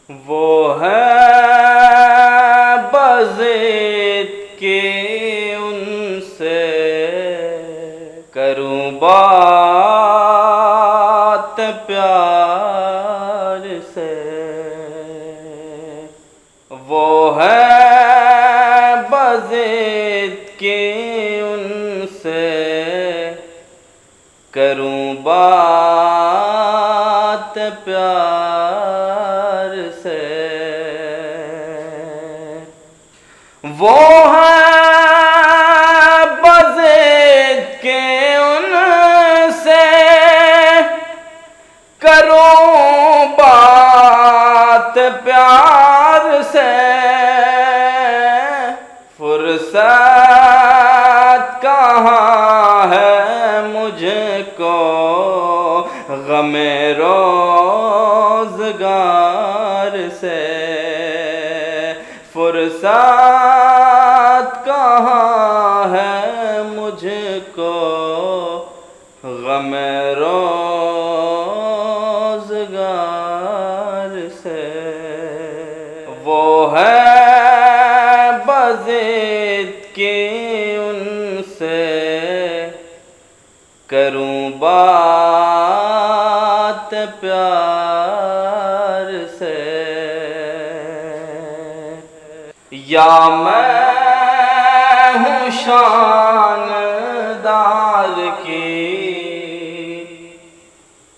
وہ ہے بضد کہ ان سے کروں بات پیار سے، وہ ہے بضد کہ ان سے کروں بات پیار سے، وہ ہے بضد کہ ان سے کروں بات پیار سے، فرصت کہاں ہے مجھ کو غم روزگار سے، فرصت کہاں ہے مجھ کو غم روزگار سے، وہ ہے بضد کہ ان سے کروں بات پیار سے، یا میں ہوں شاندار کی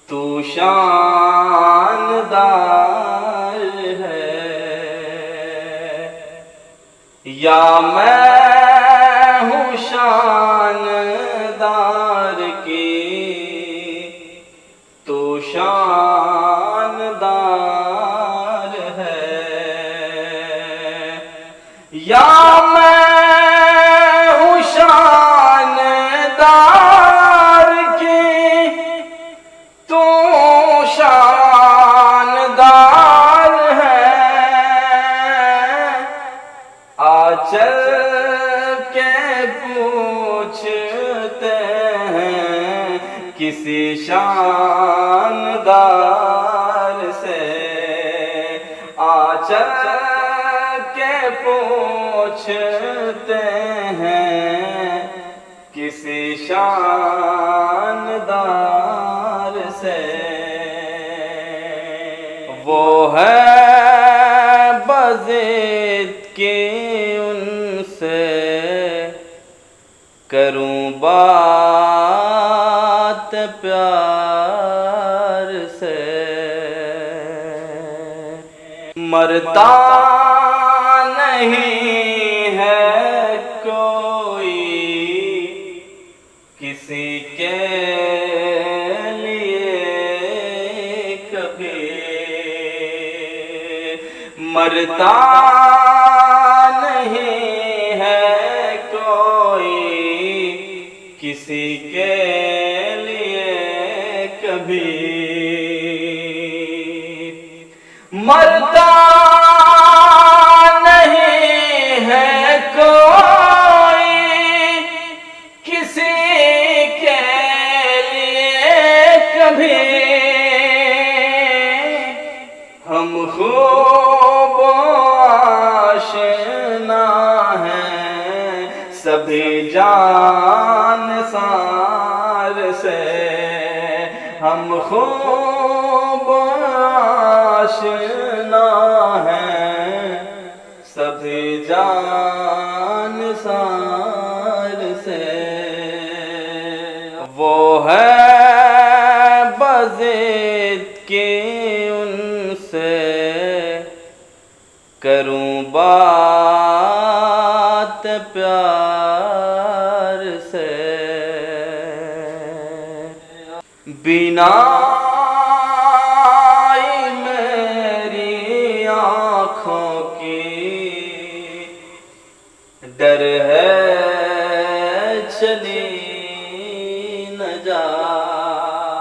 تو شاندار ہے، یا میں ہوں شاندار کی تو شاندار ہے، یا میں ہوں شاندار کی تو شاندار ہے، آنچل کے پوچھتے ہیں کسی شاندار سے، آنچل کے پوچھتے ہیں کسی شاندار سے، وہ ہے بضد کہ ان سے کروں بات پیار سے، مرتا نہیں ہے کوئی کسی کے لیے کبھی، مرتا نہیں ہے کوئی کسی کے لیے کبھی، مرتا نہیں ہے کوئی کسی کے لیے کبھی، ہم خوب آشنا ہیں سبھی جان سار سے، ہم خوب آشنا ہیں سبھی جان سار سے، وہ ہے بضد کہ ان سے کروں بات پیار سے، بینائی میری آنکھوں کی ڈر ہے چلی نہ جائے،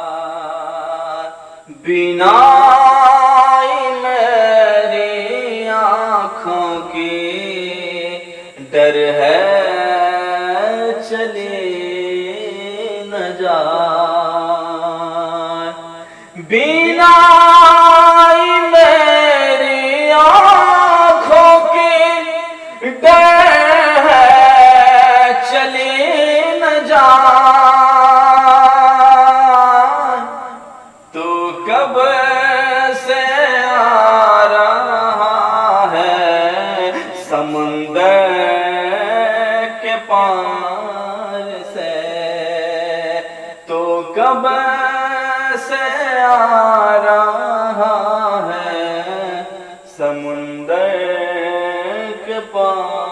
بینائی میری آنکھوں کی ڈر ہے چلی نہ جائے، بینائی میری پار سے، تو کب سے آ رہا ہے سمندر کے پار